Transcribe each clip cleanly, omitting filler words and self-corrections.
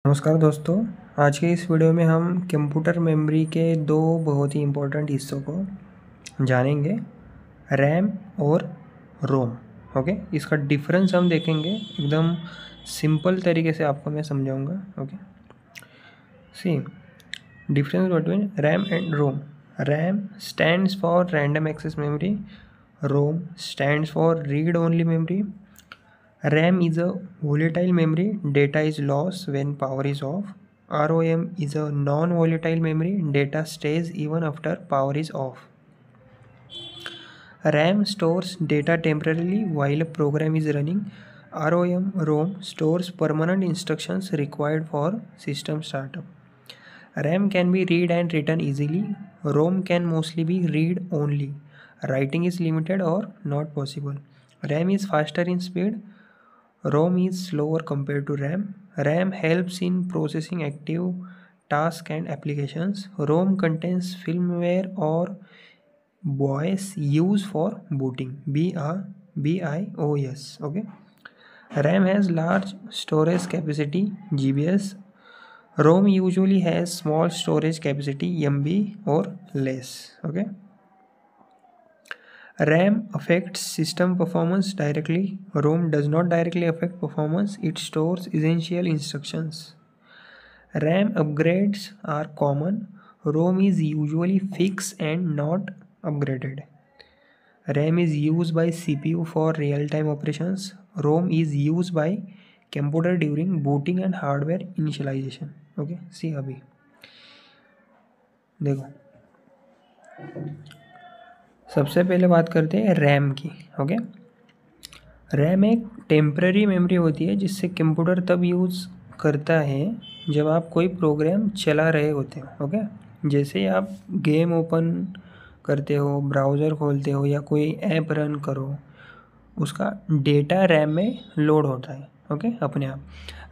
नमस्कार दोस्तों। आज के इस वीडियो में हम कंप्यूटर मेमोरी के दो बहुत ही इम्पोर्टेंट हिस्सों को जानेंगे, रैम और रोम। ओके, इसका डिफरेंस हम देखेंगे, एकदम सिंपल तरीके से आपको मैं समझाऊंगा। Okay, see difference between RAM and ROM. RAM stands for random access memory, ROM stands for read only memory. RAM is a volatile memory. Data is lost when power is off. ROM is a non-volatile memory. Data stays even after power is off. RAM stores data temporarily while a program is running. ROM stores permanent instructions required for system startup. RAM can be read and written easily. ROM can mostly be read only. Writing is limited or not possible. RAM is faster in speed. ROM is slower compared to RAM. RAM helps in processing active tasks and applications. ROM contains firmware or BIOS used for booting. BIOS. Okay. RAM has large storage capacity, GBS. ROM usually has small storage capacity, MB or less. Okay. RAM affects system performance directly. ROM does not directly affect performance. It stores essential instructions. RAM upgrades are common. ROM is usually fixed and not upgraded. RAM is used by CPU for real-time operations. ROM is used by computer during booting and hardware initialization. Okay, see अभी देखो, सबसे पहले बात करते हैं RAM की। Okay, RAM एक temporary memory होती है जिससे कंप्यूटर तब यूज़ करता है जब आप कोई प्रोग्राम चला रहे होते हो। ओके, जैसे आप गेम ओपन करते हो, ब्राउज़र खोलते हो या कोई ऐप रन करो, उसका डेटा रैम में लोड होता है। ओके, अपने आप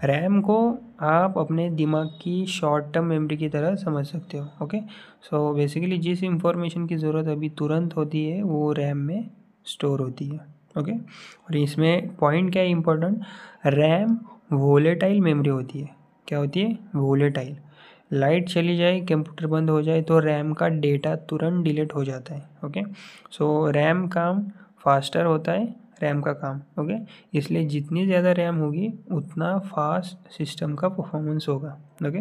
रैम को आप अपने दिमाग की शॉर्ट टर्म मेमोरी की तरह समझ सकते हो। ओके, सो बेसिकली जिस इंफॉर्मेशन की ज़रूरत अभी तुरंत होती है वो रैम में स्टोर होती है। ओके, और इसमें पॉइंट क्या है इम्पोर्टेंट, रैम वोलेटाइल मेमोरी होती है। क्या होती है? वोलेटाइल। लाइट चली जाए, कंप्यूटर बंद हो जाए तो रैम का डेटा तुरंत डिलीट हो जाता है। ओके, सो रैम काम फास्टर होता है, रैम का काम। ओके, इसलिए जितनी ज़्यादा रैम होगी उतना फास्ट सिस्टम का परफॉर्मेंस होगा। ओके,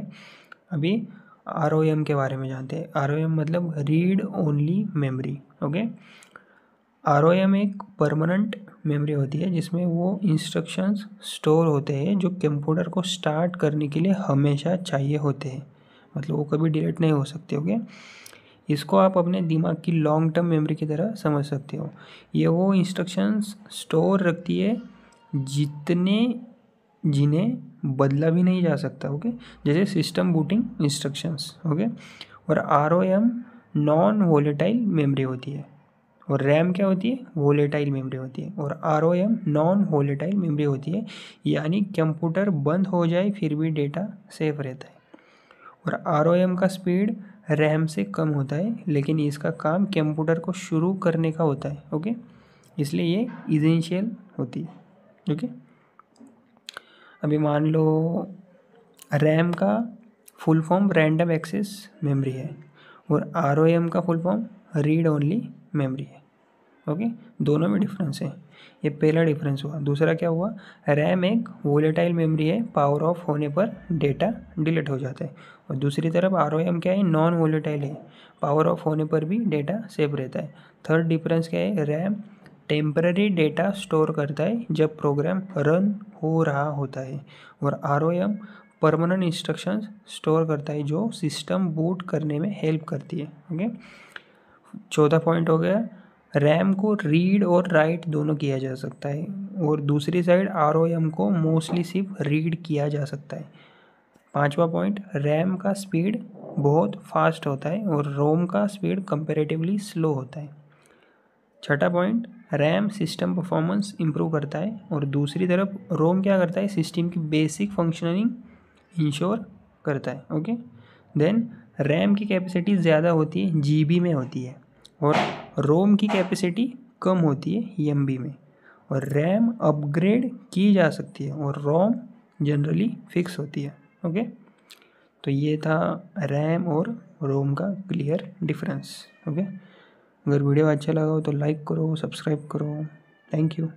अभी ROM के बारे में जानते हैं। ROM मतलब read only memory. Okay, ROM एक परमानेंट मेमोरी होती है जिसमें वो इंस्ट्रक्शंस स्टोर होते हैं जो कंप्यूटर को स्टार्ट करने के लिए हमेशा चाहिए होते हैं, मतलब वो कभी डिलीट नहीं हो सकते। ओके, इसको आप अपने दिमाग की लॉन्ग टर्म मेमोरी की तरह समझ सकते हो। ये वो इंस्ट्रक्शंस स्टोर रखती है जिन्हें बदला भी नहीं जा सकता। ओके, जैसे सिस्टम बूटिंग इंस्ट्रक्शंस। ओके, और ROM नॉन वोलेटाइल मेमोरी होती है और रैम क्या होती है? वोलेटाइल मेमोरी होती है। और ROM नॉन वोलेटाइल मेमोरी होती है, यानी कंप्यूटर बंद हो जाए फिर भी डेटा सेफ रहता है। और ROM का स्पीड रैम से कम होता है, लेकिन इसका काम कंप्यूटर को शुरू करने का होता है। ओके, इसलिए ये इसेंशियल होती है। ओके, अभी मान लो रैम का full form random access memory है और ROM का full form read only memory है। ओके, दोनों में डिफरेंस है। ये पहला डिफरेंस हुआ। दूसरा क्या हुआ, रैम एक वोलेटाइल मेमोरी है, पावर ऑफ होने पर डेटा डिलीट हो जाता है। और दूसरी तरफ ROM क्या है? नॉन वोलेटाइल है, पावर ऑफ होने पर भी डेटा सेव रहता है। थर्ड डिफरेंस क्या है, रैम टेम्पररी डेटा स्टोर करता है जब प्रोग्राम रन हो रहा होता है, और ROM परमानेंट इंस्ट्रक्शंस स्टोर करता है जो सिस्टम बूट करने में हेल्प करती है। ओके, चौथा पॉइंट हो गया, रैम को रीड और राइट दोनों किया जा सकता है, और दूसरी साइड ROM को मोस्टली सिर्फ रीड किया जा सकता है। पांचवा पॉइंट, रैम का स्पीड बहुत फास्ट होता है और रोम का स्पीड कंपैरेटिवली स्लो होता है। छठा point, RAM system performance improve करता है और दूसरी तरफ रोम क्या करता है? सिस्टम की बेसिक फंक्शनिंग इंश्योर करता है। ओके, देन रैम की कैपेसिटी ज़्यादा होती है, GB में होती है, और रोम की कैपेसिटी कम होती है, MB में। और रैम अपग्रेड की जा सकती है और रोम जनरली फिक्स होती है। ओके, तो ये था रैम और रोम का क्लियर डिफरेंस। ओके, अगर वीडियो अच्छा लगा हो तो लाइक करो, सब्सक्राइब करो। Thank you.